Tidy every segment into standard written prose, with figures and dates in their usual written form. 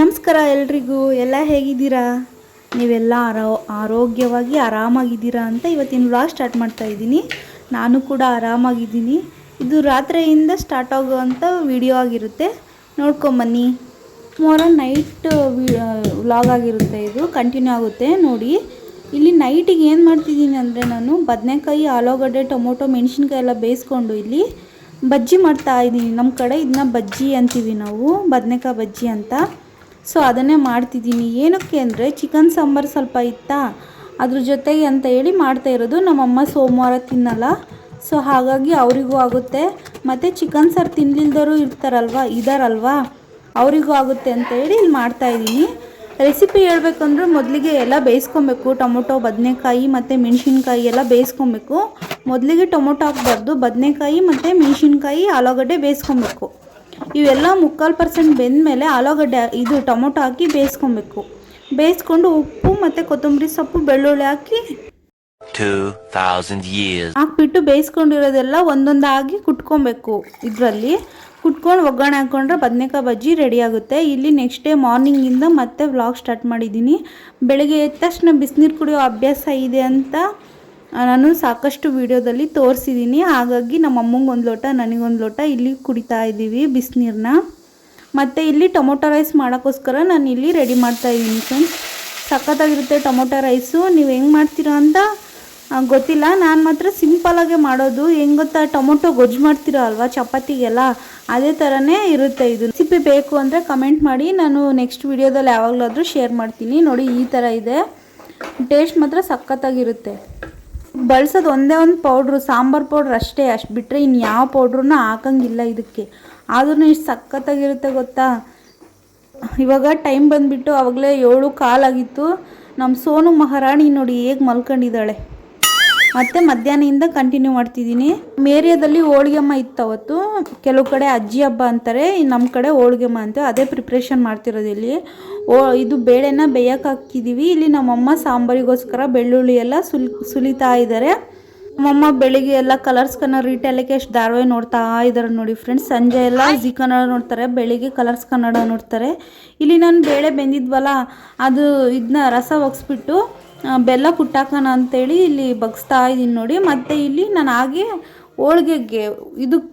ನಮಸ್ಕಾರ ಎಲ್ರಿಗೂ. ಎಲ್ಲ ಹೇಗಿದ್ದೀರಾ? ನೀವೆಲ್ಲ ಆರೋಗ್ಯವಾಗಿ ಆರಾಮಾಗಿದ್ದೀರಾ ಅಂತ ಇವತ್ತಿನ ವ್ಲಾಗ್ ಸ್ಟಾರ್ಟ್ ಮಾಡ್ತಾ ಇದ್ದೀನಿ. ನಾನು ಕೂಡ ಆರಾಮಾಗಿದ್ದೀನಿ. ಇದು ರಾತ್ರಿಯಿಂದ ಸ್ಟಾರ್ಟ್ ಆಗುವಂಥ ವಿಡಿಯೋ ಆಗಿರುತ್ತೆ, ನೋಡ್ಕೊಂಬನ್ನಿ. ಮಾರ್ನಿಂಗ್ ನೈಟ್ ವ್ಲಾಗ್ ಆಗಿರುತ್ತೆ, ಇದು ಕಂಟಿನ್ಯೂ ಆಗುತ್ತೆ ನೋಡಿ. ಇಲ್ಲಿ ನೈಟಿಗೆ ಏನು ಮಾಡ್ತಿದ್ದೀನಿ ಅಂದರೆ, ನಾನು ಬದನೆಕಾಯಿ, ಆಲೂಗಡ್ಡೆ, ಟೊಮೊಟೊ, ಮೆಣಸಿನ್ಕಾಯಿ ಎಲ್ಲ ಬೇಯಿಸ್ಕೊಂಡು ಇಲ್ಲಿ ಬಜ್ಜಿ ಮಾಡ್ತಾ ಇದ್ದೀನಿ. ನಮ್ಮ ಕಡೆ ಇದನ್ನ ಬಜ್ಜಿ ಅಂತೀವಿ ನಾವು, ಬದನೆಕಾಯಿ ಬಜ್ಜಿ ಅಂತ. ಸೊ ಅದನ್ನೇ ಮಾಡ್ತಿದ್ದೀನಿ. ಏನಕ್ಕೆ ಅಂದರೆ ಚಿಕನ್ ಸಾಂಬಾರು ಸ್ವಲ್ಪ ಇತ್ತಾ, ಅದ್ರ ಜೊತೆಗೆ ಅಂತ ಹೇಳಿ ಮಾಡ್ತಾ ಇರೋದು. ನಮ್ಮಮ್ಮ ಸೋಮವಾರ ತಿನ್ನಲ್ಲ, ಸೊ ಹಾಗಾಗಿ ಅವರಿಗೂ ಆಗುತ್ತೆ, ಮತ್ತು ಚಿಕನ್ ಸಾರು ತಿನ್ನಲಿಲ್ದವರು ಇದ್ದಾರಲ್ವಾ ಅವರಿಗೂ ಆಗುತ್ತೆ ಅಂತ ಹೇಳಿ ಇಲ್ಲಿ ಮಾಡ್ತಾಯಿದ್ದೀನಿ. ರೆಸಿಪಿ ಹೇಳ್ಬೇಕಂದ್ರೆ ಮೊದಲಿಗೆ ಎಲ್ಲ ಬೇಯಿಸ್ಕೊಬೇಕು. ಟೊಮೊಟೊ, ಬದನೆಕಾಯಿ ಮತ್ತು ಮೆಣಸಿನ್ಕಾಯಿ ಎಲ್ಲ ಬೇಯಿಸ್ಕೊಬೇಕು. ಮೊದಲಿಗೆ ಟೊಮೊಟೊ ಹಾಕ್ಬಾರ್ದು, ಬದನೆಕಾಯಿ ಮತ್ತು ಮೆಣಸಿನ್ಕಾಯಿ, ಆಲೂಗಡ್ಡೆ ಬೇಯಿಸ್ಕೊಬೇಕು. ಇವೆಲ್ಲ 3/4% ಬೆಂದಮೇಲೆ ಆಲೂಗಡ್ಡೆ ಟೊಮೊಟೊ ಹಾಕಿ ಬೇಯಿಸ್ಕೊಬೇಕು. ಬೇಯಿಸ್ಕೊಂಡು ಉಪ್ಪು ಮತ್ತು ಕೊತ್ತಂಬರಿ ಸೊಪ್ಪು, ಬೆಳ್ಳುಳ್ಳಿ ಹಾಕಿ 2000 years ಹಾಕ್ಬಿಟ್ಟು ಬೇಯಿಸ್ಕೊಂಡಿರೋದೆಲ್ಲ ಒಂದೊಂದಾಗಿ ಕುಟ್ಕೊಬೇಕು. ಇದರಲ್ಲಿ ಕುಟ್ಕೊಂಡು ಒಗ್ಗರಣೆ ಹಾಕ್ಕೊಂಡ್ರೆ ಬದನೆಕಾಯಿ ಬಜ್ಜಿ ರೆಡಿ ಆಗುತ್ತೆ. ಇಲ್ಲಿ ನೆಕ್ಸ್ಟ್ ಡೇ ಮಾರ್ನಿಂಗಿಂದ ಮತ್ತೆ ವ್ಲಾಗ್ ಸ್ಟಾರ್ಟ್ ಮಾಡಿದ್ದೀನಿ. ಬೆಳಗ್ಗೆ ಎದ್ದ ತಕ್ಷಣ ಬಿಸಿನೀರು ಕುಡಿಯೋ ಅಭ್ಯಾಸ ಇದೆ ಅಂತ ನಾನು ಸಾಕಷ್ಟು ವಿಡಿಯೋದಲ್ಲಿ ತೋರಿಸಿದ್ದೀನಿ. ಹಾಗಾಗಿ ನಮ್ಮ ಅಮ್ಮಂಗೆ ಒಂದು ಲೋಟ, ನನಗೊಂದು ಲೋಟ ಇಲ್ಲಿ ಕುಡಿತಾ ಇದ್ದೀವಿ ಬಿಸಿನೀರನ್ನ. ಮತ್ತು ಇಲ್ಲಿ ಟೊಮೊಟೊ ರೈಸ್ ಮಾಡೋಕ್ಕೋಸ್ಕರ ನಾನು ಇಲ್ಲಿ ರೆಡಿ ಮಾಡ್ತಾಯಿದ್ದೀನಿ ಫ್ರೆಂಡ್ಸ್. ಸಖತ್ತಾಗಿರುತ್ತೆ tomato rice. ನೀವು ಹೆಂಗೆ ಮಾಡ್ತೀರಾ ಅಂತ ಗೊತ್ತಿಲ್ಲ, ನಾನು ಮಾತ್ರ ಸಿಂಪಲಾಗೆ ಮಾಡೋದು. ಹೆಂಗೆ ಗೊತ್ತಾ, ಟೊಮೊಟೊ ಗೊಜ್ಜು ಮಾಡ್ತೀರಾ ಅಲ್ವಾ ಚಪಾತಿಗೆಲ್ಲ, ಅದೇ ಥರನೇ ಇರುತ್ತೆ ಇದು. ರೆಸಿಪಿ ಬೇಕು ಅಂದರೆ ಕಮೆಂಟ್ ಮಾಡಿ, ನಾನು ನೆಕ್ಸ್ಟ್ ವಿಡಿಯೋದಲ್ಲಿ ಯಾವಾಗಲಾದರೂ ಶೇರ್ ಮಾಡ್ತೀನಿ. ನೋಡಿ ಈ ಥರ ಇದೆ, ಟೇಸ್ಟ್ ಮಾತ್ರ ಸಖತ್ತಾಗಿರುತ್ತೆ. ಬಳಸೋದು ಒಂದೇ ಒಂದು ಪೌಡ್ರು, ಸಾಂಬಾರು ಪೌಡ್ರ್ ಅಷ್ಟೇ, ಅಷ್ಟು ಬಿಟ್ಟರೆ ಇನ್ನು ಯಾವ ಪೌಡ್ರನ್ನ ಹಾಕಂಗಿಲ್ಲ ಇದಕ್ಕೆ. ಆದ್ರೂ ಇಷ್ಟು ಸಖತ್ತಾಗಿರುತ್ತೆ ಗೊತ್ತಾ. ಇವಾಗ ಟೈಮ್ ಬಂದುಬಿಟ್ಟು ಆವಾಗಲೇ 7:15 ಆಗಿತ್ತು. ನಮ್ಮ ಸೋನು ಮಹಾರಾಣಿ ನೋಡಿ ಹೇಗೆ ಮಲ್ಕೊಂಡಿದ್ದಾಳೆ. ಮತ್ತು ಮಧ್ಯಾಹ್ನದಿಂದ ಕಂಟಿನ್ಯೂ ಮಾಡ್ತಿದ್ದೀನಿ. ಮೇರಿಯಾದಲ್ಲಿ ಹೋಳಿಗೆಮ್ಮ ಇತ್ತು ಅವತ್ತು. ಕೆಲವು ಕಡೆ ಅಜ್ಜಿ ಹಬ್ಬ ಅಂತಾರೆ, ನಮ್ಮ ಕಡೆ ಹೋಳಿಗೆಮ್ಮ ಅಂತಾರೆ. ಅದೇ ಪ್ರಿಪ್ರೇಷನ್ ಮಾಡ್ತಿರೋದು ಇಲ್ಲಿ. ಇದು ಬೇಳೆನ ಬೇಯಕ್ಕೆ ಹಾಕಿದ್ದೀವಿ. ಇಲ್ಲಿ ನಮ್ಮಮ್ಮ ಸಾಂಬಾರಿಗೋಸ್ಕರ ಬೆಳ್ಳುಳ್ಳಿ ಎಲ್ಲ ಸುಲಿತಾ ಇದ್ದಾರೆ. ನಮ್ಮಮ್ಮ ಬೆಳಿಗ್ಗೆ ಎಲ್ಲ ಕಲರ್ಸ್ ಕನ್ನಡ ಟೆಲಿಕಾಸ್ಟ್ ಧಾರಾವಾಹಿ ನೋಡ್ತಾ ಇದ್ದಾರೆ ನೋಡಿ ಫ್ರೆಂಡ್ಸ್. ಸಂಜೆ ಎಲ್ಲ ಜಿ ಕನ್ನಡ ನೋಡ್ತಾರೆ, ಬೆಳಿಗ್ಗೆ ಕಲರ್ಸ್ ಕನ್ನಡ ನೋಡ್ತಾರೆ. ಇಲ್ಲಿ ನಾನು ಬೇಳೆ ಬೆಂದಿದ್ವಲ್ಲ, ಅದು ಇದನ್ನ ರಸ ಒಗ್ಸ್ಬಿಟ್ಟು ಬೆಲ್ಲ ಕುಟ್ಟಾಕೋಣ ಅಂತೇಳಿ ಇಲ್ಲಿ ಬಗ್ಸ್ತಾ ಇದ್ದೀನಿ ನೋಡಿ. ಮತ್ತು ಇಲ್ಲಿ ನಾನು ಹಾಗೆ ಹೋಳಿಗೆಗೆ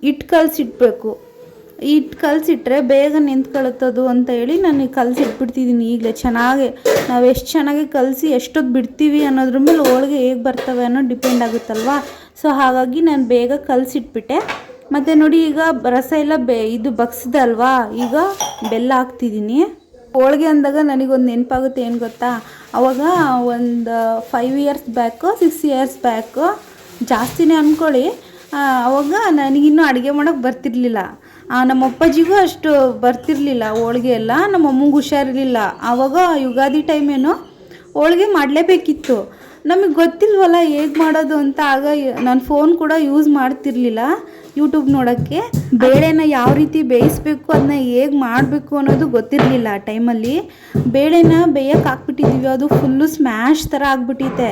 ಹಿಟ್ಟು ಕಲಸಿಟ್ಬೇಕು. ಹಿಟ್ಟು ಕಲಸಿಟ್ರೆ ಬೇಗ ನಿಂತ್ಕೊಳ್ಳುತ್ತದು ಅಂತ ಹೇಳಿ ನಾನು ಕಲಸಿಟ್ಬಿಡ್ತಿದ್ದೀನಿ ಈಗಲೇ. ನಾವು ಎಷ್ಟು ಚೆನ್ನಾಗಿ ಕಲಸಿ ಎಷ್ಟೊತ್ತು ಬಿಡ್ತೀವಿ ಅನ್ನೋದ್ರ ಮೇಲೆ ಹೋಳಿಗೆ ಹೇಗೆ ಬರ್ತವೆ ಅನ್ನೋದು ಡಿಪೆಂಡ್ ಆಗುತ್ತಲ್ವ. ಸೊ ಹಾಗಾಗಿ ನಾನು ಬೇಗ ಕಲಸಿಟ್ಬಿಟ್ಟೆ. ಮತ್ತು ನೋಡಿ ಈಗ ರಸ ಎಲ್ಲ ಬಗ್ಸಿದೆ ಅಲ್ವಾ, ಈಗ ಬೆಲ್ಲ ಹಾಕ್ತಿದ್ದೀನಿ. ಹೋಳಿಗೆ ಅಂದಾಗ ನನಗೊಂದು ನೆನಪಾಗುತ್ತೆ, ಏನು ಗೊತ್ತಾ, ಅವಾಗ ಒಂದು 5 ಇಯರ್ಸ್ ಬ್ಯಾಕು 6 ಇಯರ್ಸ್ ಬ್ಯಾಕು ಜಾಸ್ತಿನೇ ಅಂದ್ಕೊಳ್ಳಿ. ಅವಾಗ ನನಗಿನ್ನೂ ಅಡುಗೆ ಮಾಡೋಕ್ಕೆ ಬರ್ತಿರ್ಲಿಲ್ಲ. ನಮ್ಮ ಅಪ್ಪಾಜಿಗೂ ಅಷ್ಟು ಬರ್ತಿರಲಿಲ್ಲ ಹೋಳಿಗೆ ಎಲ್ಲ. ನಮ್ಮ ಅಮ್ಮಂಗೆ ಹುಷಾರಿರಲಿಲ್ಲ. ಆವಾಗ ಯುಗಾದಿ ಟೈಮೇನೋ ಹೋಳಿಗೆ ಮಾಡಲೇಬೇಕಿತ್ತು. ನಮಗೆ ಗೊತ್ತಿಲ್ವಲ್ಲ ಹೇಗೆ ಮಾಡೋದು ಅಂತ. ಆಗ ನಾನು ಫೋನ್ ಕೂಡ ಯೂಸ್ ಮಾಡ್ತಿರ್ಲಿಲ್ಲ ಯೂಟ್ಯೂಬ್ ನೋಡೋಕ್ಕೆ. ಬೇಳೆನ ಯಾವ ರೀತಿ ಬೇಯಿಸ್ಬೇಕು, ಅದನ್ನ ಹೇಗೆ ಮಾಡಬೇಕು ಅನ್ನೋದು ಗೊತ್ತಿರಲಿಲ್ಲ ಆ ಟೈಮಲ್ಲಿ. ಬೇಳೆನ ಬೇಯಕ್ಕೆ ಹಾಕ್ಬಿಟ್ಟಿದ್ದೀವಿ, ಅದು ಫುಲ್ಲು ಸ್ಮ್ಯಾಶ್ ಥರ ಆಗಿಬಿಟ್ಟೈತೆ.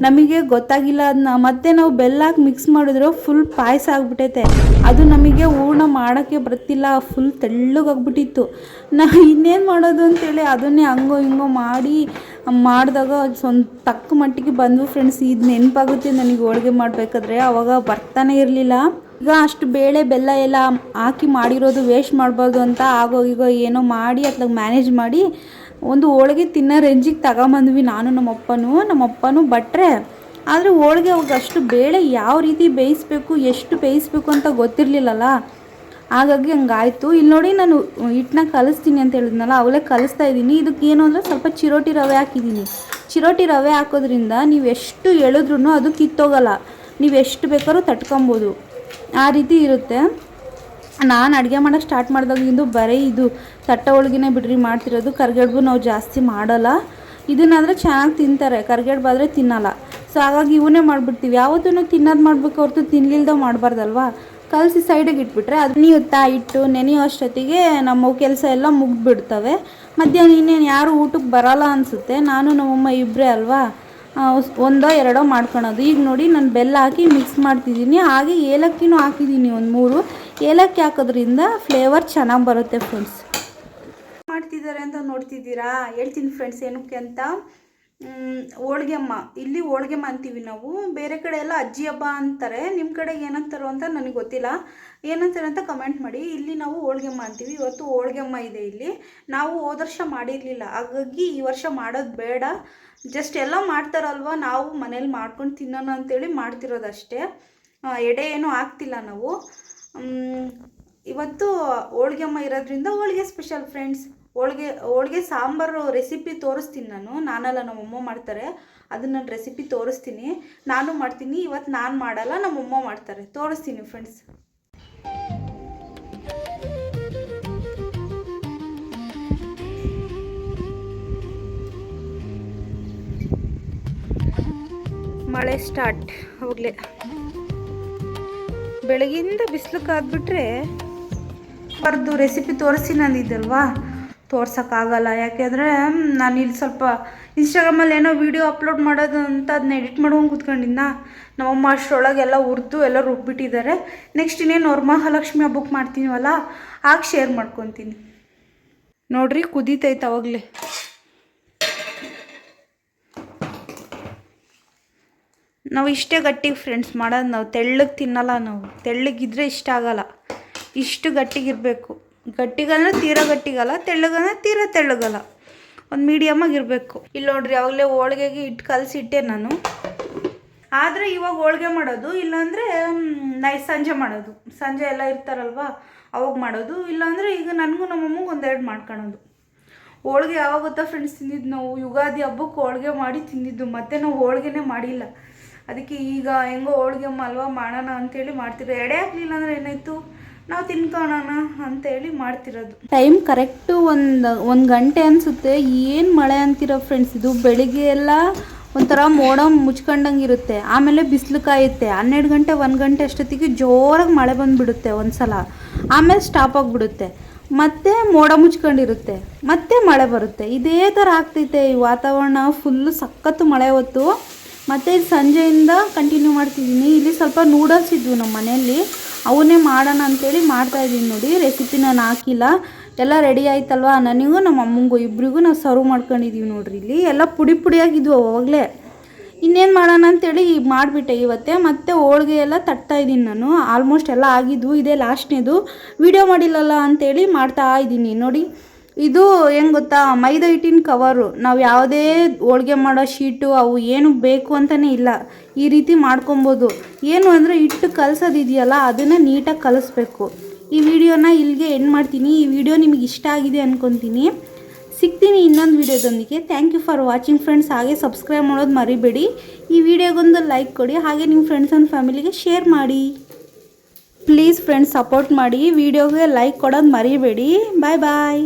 ನಮಗೆ ಗೊತ್ತಾಗಿಲ್ಲ ಅದನ್ನ. ಮತ್ತೆ ನಾವು ಬೆಲ್ಲ ಹಾಕಿ ಮಿಕ್ಸ್ ಮಾಡಿದ್ರೆ ಫುಲ್ ಪಾಯಸ ಆಗಿಬಿಟ್ಟೈತೆ. ಅದು ನಮಗೆ ಹೂರ್ಣ ಮಾಡೋಕ್ಕೆ ಬರ್ತಿಲ್ಲ, ಫುಲ್ ತೆಳ್ಳಗಾಗ್ಬಿಟ್ಟಿತ್ತು. ಇನ್ನೇನು ಮಾಡೋದು ಅಂತೇಳಿ ಅದನ್ನೇ ಹಂಗೋ ಹಿಂಗೋ ಮಾಡಿದಾಗ ಒಂದು ತಕ್ಕ ಮಟ್ಟಿಗೆ ಬಂದು ಫ್ರೆಂಡ್ಸ್. ಇದು ನೆನಪಾಗುತ್ತೆ ನನಗೆ ಹೋಳಿಗೆ ಮಾಡಬೇಕಾದ್ರೆ. ಆವಾಗ ಬರ್ತಾನೆ ಇರಲಿಲ್ಲ. ಈಗ ಅಷ್ಟು ಬೇಳೆ ಬೆಲ್ಲ ಎಲ್ಲ ಹಾಕಿ ಮಾಡಿರೋದು ವೇಸ್ಟ್ ಮಾಡಬಾರ್ದು ಅಂತ ಈಗ ಏನೋ ಮಾಡಿ ಅತ್ಲಾಗ ಮ್ಯಾನೇಜ್ ಮಾಡಿ ಒಂದು ಹೋಳಿಗೆ ತಿನ್ನೋ ರೇಂಜಿಗೆ ತಗೊಂಬಂದ್ವಿ ನಾನು ನಮ್ಮಪ್ಪನೂ ಬಟ್ರೆ. ಆದರೆ ಹೋಳಿಗೆ ಅವಾಗ ಅಷ್ಟು ಬೇಳೆ ಯಾವ ರೀತಿ ಬೇಯಿಸ್ಬೇಕು, ಎಷ್ಟು ಬೇಯಿಸ್ಬೇಕು ಅಂತ ಗೊತ್ತಿರಲಿಲ್ಲಲ್ಲ, ಹಾಗಾಗಿ ಹಂಗಾಯಿತು. ಇಲ್ಲಿ ನೋಡಿ, ನಾನು ಹಿಟ್ಟನ್ನ ಕಲಿಸ್ತೀನಿ ಅಂತ ಹೇಳಿದ್ನಲ್ಲ, ಅವಲೇ ಕಲಿಸ್ತಾ ಇದ್ದೀನಿ. ಇದಕ್ಕೆ ಏನು ಅಂದರೆ ಸ್ವಲ್ಪ ಚಿರೋಟಿ ರವೆ ಹಾಕಿದ್ದೀನಿ. ಚಿರೋಟಿ ರವೆ ಹಾಕೋದ್ರಿಂದ ನೀವು ಎಷ್ಟು ಎಳೆದ್ರೂ ಅದು ಕಿತ್ತೋಗಲ್ಲ, ನೀವು ಎಷ್ಟು ಬೇಕಾದ್ರೂ ತಟ್ಕೊಬೋದು, ಆ ರೀತಿ ಇರುತ್ತೆ. ನಾನು ಅಡುಗೆ ಮಾಡೋಕ್ಕೆ ಸ್ಟಾರ್ಟ್ ಮಾಡಿದಾಗಿಂದು ಬರೀ ತಟ್ಟೆ ಹೋಳಿಗೆನೇ ಬಿಡ್ರಿ ಮಾಡ್ತಿರೋದು. ಕರ್ಗಡ್ಬು ನಾವು ಜಾಸ್ತಿ ಮಾಡೋಲ್ಲ. ಇದನ್ನಾದರೆ ಚೆನ್ನಾಗಿ ತಿಂತಾರೆ, ಕರ್ಗಡ್ಬಾದರೆ ತಿನ್ನಲ್ಲ. ಸೊ ಹಾಗಾಗಿ ಇವನ್ನೇ ಮಾಡಿಬಿಡ್ತೀವಿ. ಯಾವತ್ತೂ ತಿನ್ನೋದು ಮಾಡಬೇಕು ಹೊರತು ತಿನ್ನಲಿಲ್ದ ಮಾಡಬಾರ್ದಲ್ವ. ಕಲಸಿ ಸೈಡಿಗೆ ಇಟ್ಬಿಟ್ರೆ ಅದು ಹಿಟ್ಟು ನೆನೆಯೋ ಅಷ್ಟೊತ್ತಿಗೆ ನಮ್ಮ ಕೆಲಸ ಎಲ್ಲ ಮುಗಿದ್ಬಿಡ್ತವೆ. ಮಧ್ಯಾಹ್ನ ಇನ್ನೇನು ಯಾರು ಊಟಕ್ಕೆ ಬರೋಲ್ಲ ಅನಿಸುತ್ತೆ. ನಾನು ನಮ್ಮಮ್ಮ ಇಬ್ಬರೇ ಅಲ್ವಾ, ಒಂದೋ ಎರಡೋ ಮಾಡ್ಕೊಳೋದು. ಈಗ ನೋಡಿ ನಾನು ಬೆಲ್ಲ ಹಾಕಿ ಮಿಕ್ಸ್ ಮಾಡ್ತಿದ್ದೀನಿ. ಹಾಗೆ ಏಲಕ್ಕಿನೂ ಹಾಕಿದ್ದೀನಿ, ಒಂದು 3 ಏಲಕ್ಕಿ ಹಾಕೋದ್ರಿಂದ ಫ್ಲೇವರ್ ಚೆನ್ನಾಗಿ ಬರುತ್ತೆ ಫ್ರೆಂಡ್ಸ್. ಮಾಡ್ತಿದ್ದಾರೆ ಅಂತ ನೋಡ್ತಿದ್ದೀರಾ? ಹೇಳ್ತೀನಿ ಫ್ರೆಂಡ್ಸ್ ಏನಕ್ಕೆ ಅಂತ. ಹೋಳ್ಗೆಮ್ಮ, ಇಲ್ಲಿ ಹೋಳ್ಗೆಮ್ಮ ಅಂತೀವಿ ನಾವು, ಬೇರೆ ಕಡೆ ಎಲ್ಲ ಅಜ್ಜಿ ಹಬ್ಬ ಅಂತಾರೆ. ನಿಮ್ಮ ಕಡೆ ಏನಂತಾರೋ ಅಂತ ನನಗೆ ಗೊತ್ತಿಲ್ಲ, ಏನಂತಾರೆ ಅಂತ ಕಮೆಂಟ್ ಮಾಡಿ. ಇಲ್ಲಿ ನಾವು ಹೋಳ್ಗೆಮ್ಮ ಅಂತೀವಿ. ಇವತ್ತು ಹೋಳ್ಗೆಮ್ಮ ಇದೆ ಇಲ್ಲಿ. ನಾವು ಹೋದ ವರ್ಷ ಮಾಡಿರಲಿಲ್ಲ, ಹಾಗಾಗಿ ಈ ವರ್ಷ ಮಾಡೋದು ಬೇಡ, ಜಸ್ಟ್ ಎಲ್ಲ ಮಾಡ್ತಾರಲ್ವ, ನಾವು ಮನೇಲಿ ಮಾಡ್ಕೊಂಡು ತಿನ್ನೋಣ ಅಂತೇಳಿ ಮಾಡ್ತಿರೋದಷ್ಟೇ. ಎಡೆ ಏನೂ ಆಗ್ತಿಲ್ಲ ನಾವು. ಇವತ್ತು ಹೋಳ್ಗೆಮ್ಮ ಇರೋದ್ರಿಂದ ಹೋಳಿಗೆ ಸ್ಪೆಷಲ್ ಫ್ರೆಂಡ್ಸ್. ಹೋಳಿಗೆ ಸಾಂಬಾರು ರೆಸಿಪಿ ತೋರಿಸ್ತೀನಿ ನಾನಲ್ಲ, ನಮ್ಮಮ್ಮ ಮಾಡ್ತಾರೆ. ಅದನ್ನು ನಾನು ರೆಸಿಪಿ ತೋರಿಸ್ತೀನಿ, ನಾನು ಮಾಡ್ತೀನಿ. ಇವತ್ತು ನಾನು ಮಾಡಲ್ಲ, ನಮ್ಮಮ್ಮ ಮಾಡ್ತಾರೆ, ತೋರಿಸ್ತೀನಿ ಫ್ರೆಂಡ್ಸ್. ಮಳೆ ಸ್ಟಾರ್ಟ್ ಅವಾಗಲೇ, ಬೆಳಗ್ಗಿಂದ ಬಿಸಿಲು ಕಾದ್ಬಿಟ್ರೆ. ಬರ್ದು ರೆಸಿಪಿ ತೋರಿಸ್ತೀನಿ ಅಂದಿದ್ದಲ್ವಾ, ತೋರ್ಸೋಕ್ಕಾಗಲ್ಲ. ಯಾಕೆಂದರೆ ನಾನು ಇಲ್ಲಿ ಸ್ವಲ್ಪ ಇನ್ಸ್ಟಾಗ್ರಾಮಲ್ಲಿ ಏನೋ ವೀಡಿಯೋ ಅಪ್ಲೋಡ್ ಮಾಡೋದು ಅಂತ ಅದನ್ನ ಎಡಿಟ್ ಮಾಡ್ಕೊಂಡು ಕೂತ್ಕೊಂಡಿದ್ದ. ನಮ್ಮಮ್ಮ ಅಷ್ಟರೊಳಗೆಲ್ಲ ಹುರಿದು ಎಲ್ಲ ರುಬ್ಬಿಟ್ಟಿದ್ದಾರೆ. ನೆಕ್ಸ್ಟ್ ಇನ್ನೇನು ವರಮಹಾಲಕ್ಷ್ಮಿ ಹಬ್ಬಕ್ಕೆ ಮಾಡ್ತೀವಲ್ಲ, ಆಗ ಶೇರ್ ಮಾಡ್ಕೊತೀನಿ ನೋಡ್ರಿ. ಕುದೀತೈತೆ ಅವಾಗಲೇ. ನಾವು ಇಷ್ಟೇ ಗಟ್ಟಿಗೆ ಫ್ರೆಂಡ್ಸ್ ಮಾಡೋದು, ನಾವು ತೆಳ್ಳಗೆ ತಿನ್ನಲ್ಲ. ನಾವು ತೆಳ್ಳಗಿದ್ರೆ ಇಷ್ಟ ಆಗಲ್ಲ, ಇಷ್ಟು ಗಟ್ಟಿಗಿರಬೇಕು. ಗಟ್ಟಿಗಂದ್ರೆ ತೀರಾ ಗಟ್ಟಿಗಲ್ಲ, ತೆಳ್ಳಗಂದ್ರೆ ತೀರಾ ತೆಳ್ಳಗಲ್ಲ, ಒಂದು ಮೀಡಿಯಮಾಗಿರಬೇಕು. ಇಲ್ಲಿ ನೋಡ್ರಿ, ಅವಾಗಲೇ ಹೋಳಿಗೆಗೆ ಹಿಟ್ಟು ಕಲಸಿಟ್ಟೆ ನಾನು. ಆದರೆ ಇವಾಗ ಹೋಳಿಗೆ ಮಾಡೋದು, ಇಲ್ಲಾಂದರೆ ಸಂಜೆ ಮಾಡೋದು. ಸಂಜೆ ಎಲ್ಲ ಇರ್ತಾರಲ್ವ ಅವಾಗ ಮಾಡೋದು, ಇಲ್ಲಾಂದರೆ ಈಗ ನನಗೂ ನಮ್ಮಮ್ಮಗೆ ಒಂದೆರಡು ಮಾಡ್ಕೊಳೋದು. ಹೋಳಿಗೆ ಯಾವಾಗ ಗೊತ್ತಾ ಫ್ರೆಂಡ್ಸ್ ತಿಂದಿದ್ದು ನಾವು? ಯುಗಾದಿ ಹಬ್ಬಕ್ಕೆ ಹೋಳಿಗೆ ಮಾಡಿ ತಿಂದಿದ್ದು, ಮತ್ತು ನಾವು ಹೋಳಿಗೆನೇ ಮಾಡಿಲ್ಲ. ಅದಕ್ಕೆ ಈಗ ಹೆಂಗೋ ಹೋಳಿಗೆ ಅಲ್ವಾ ಮಾಡೋಣ ಅಂತೇಳಿ ಮಾಡ್ತಿರೋ. ಎಡೆ ಹಾಕ್ಲಿಲ್ಲ ಅಂದರೆ ಏನಾಯಿತು, ನಾವು ತಿನ್ಕೊಳ್ಳೋಣ ಅಂತೇಳಿ ಮಾಡ್ತಿರೋದು. ಟೈಮ್ ಕರೆಕ್ಟು ಒಂದು ಗಂಟೆ ಅನಿಸುತ್ತೆ. ಏನು ಮಳೆ ಅಂತೀರ ಫ್ರೆಂಡ್ಸ್, ಇದು ಬೆಳಿಗ್ಗೆ ಎಲ್ಲ ಒಂಥರ ಮೋಡ ಮುಚ್ಕೊಂಡಂಗೆ ಇರುತ್ತೆ, ಆಮೇಲೆ ಬಿಸಿಲು ಕಾಯುತ್ತೆ. 12 ಗಂಟೆ 1 ಗಂಟೆ ಅಷ್ಟೊತ್ತಿಗೆ ಜೋರಾಗಿ ಮಳೆ ಬಂದುಬಿಡುತ್ತೆ ಒಂದು ಸಲ, ಆಮೇಲೆ ಸ್ಟಾಪ್ ಆಗಿಬಿಡುತ್ತೆ, ಮತ್ತೆ ಮೋಡ ಮುಚ್ಕೊಂಡಿರುತ್ತೆ, ಮತ್ತೆ ಮಳೆ ಬರುತ್ತೆ. ಇದೇ ಥರ ಆಗ್ತೈತೆ ಈ ವಾತಾವರಣ. ಫುಲ್ಲು ಸಖತ್ತು ಮಳೆ ಹೊತ್ತು. ಮತ್ತು ಸಂಜೆಯಿಂದ ಕಂಟಿನ್ಯೂ ಮಾಡ್ತಿದ್ದೀನಿ. ಇಲ್ಲಿ ಸ್ವಲ್ಪ ನೂಡಲ್ಸ್ ಇದ್ವು ನಮ್ಮ ಮನೆಯಲ್ಲಿ, ಅವನ್ನೇ ಮಾಡೋಣ ಅಂತೇಳಿ ಮಾಡ್ತಾಯಿದ್ದೀನಿ ನೋಡಿ. ರೆಸಿಪಿ ನಾನು ಹಾಕಿಲ್ಲ, ಎಲ್ಲ ರೆಡಿ ಆಯ್ತಲ್ವ. ನನಗೂ ನಮ್ಮ ಅಮ್ಮಂಗೂ ಇಬ್ಬರಿಗೂ ನಾವು ಸರ್ವ್ ಮಾಡ್ಕೊಂಡಿದ್ದೀವಿ ನೋಡ್ರಿ. ಇಲ್ಲಿ ಎಲ್ಲ ಪುಡಿ ಪುಡಿಯಾಗಿದ್ವು ಅವಾಗಲೇ. ಇನ್ನೇನು ಮಾಡೋಣ ಅಂತೇಳಿ ಈಗ ಮಾಡಿಬಿಟ್ಟೆ ಇವತ್ತೇ. ಮತ್ತು ಹೋಳಿಗೆ ಎಲ್ಲ ತಟ್ತಾಯಿದ್ದೀನಿ ನಾನು. ಆಲ್ಮೋಸ್ಟ್ ಎಲ್ಲ ಆಗಿದ್ವು, ಇದೇ ಲಾಸ್ಟ್ನೇದು. ವೀಡಿಯೋ ಮಾಡಿಲ್ಲಲ್ಲ ಅಂತೇಳಿ ಮಾಡ್ತಾ ಇದ್ದೀನಿ ನೋಡಿ. ಇದು ಹೆಂಗೆ ಗೊತ್ತಾ, ಮೈದಾ ಹಿಟ್ಟಿನ ಕವರು. ನಾವು ಯಾವುದೇ ಹೋಳಿಗೆ ಮಾಡೋ ಶೀಟು ಅವು ಏನು ಬೇಕು ಅಂತಲೇ ಇಲ್ಲ, ಈ ರೀತಿ ಮಾಡ್ಕೊಬೋದು. ಏನು ಅಂದರೆ ಹಿಟ್ಟು ಕಲಸೋದಿದೆಯಲ್ಲ, ಅದನ್ನು ನೀಟಾಗಿ ಕಲಿಸ್ಬೇಕು. ಈ ವಿಡಿಯೋನ ಇಲ್ಲಿಗೆ ಎಂಡ್ ಮಾಡ್ತೀನಿ. ಈ ವಿಡಿಯೋ ನಿಮಗೆ ಇಷ್ಟ ಆಗಿದೆ ಅಂದ್ಕೊತೀನಿ. ಸಿಗ್ತೀನಿ ಇನ್ನೊಂದು ವಿಡಿಯೋದೊಂದಿಗೆ. Thank you for watching friends. ಹಾಗೆ ಸಬ್ಸ್ಕ್ರೈಬ್ ಮಾಡೋದು ಮರಿಬೇಡಿ. ಈ ವಿಡಿಯೋಗೊಂದು ಲೈಕ್ ಕೊಡಿ, ಹಾಗೆ ನಿಮ್ಮ ಫ್ರೆಂಡ್ಸ್ ಆ್ಯಂಡ್ ಫ್ಯಾಮಿಲಿಗೆ ಶೇರ್ ಮಾಡಿ. ಪ್ಲೀಸ್ ಫ್ರೆಂಡ್ಸ್ ಸಪೋರ್ಟ್ ಮಾಡಿ. ವಿಡಿಯೋಗೆ ಲೈಕ್ ಕೊಡೋದು ಮರಿಬೇಡಿ. ಬಾಯ್ ಬಾಯ್.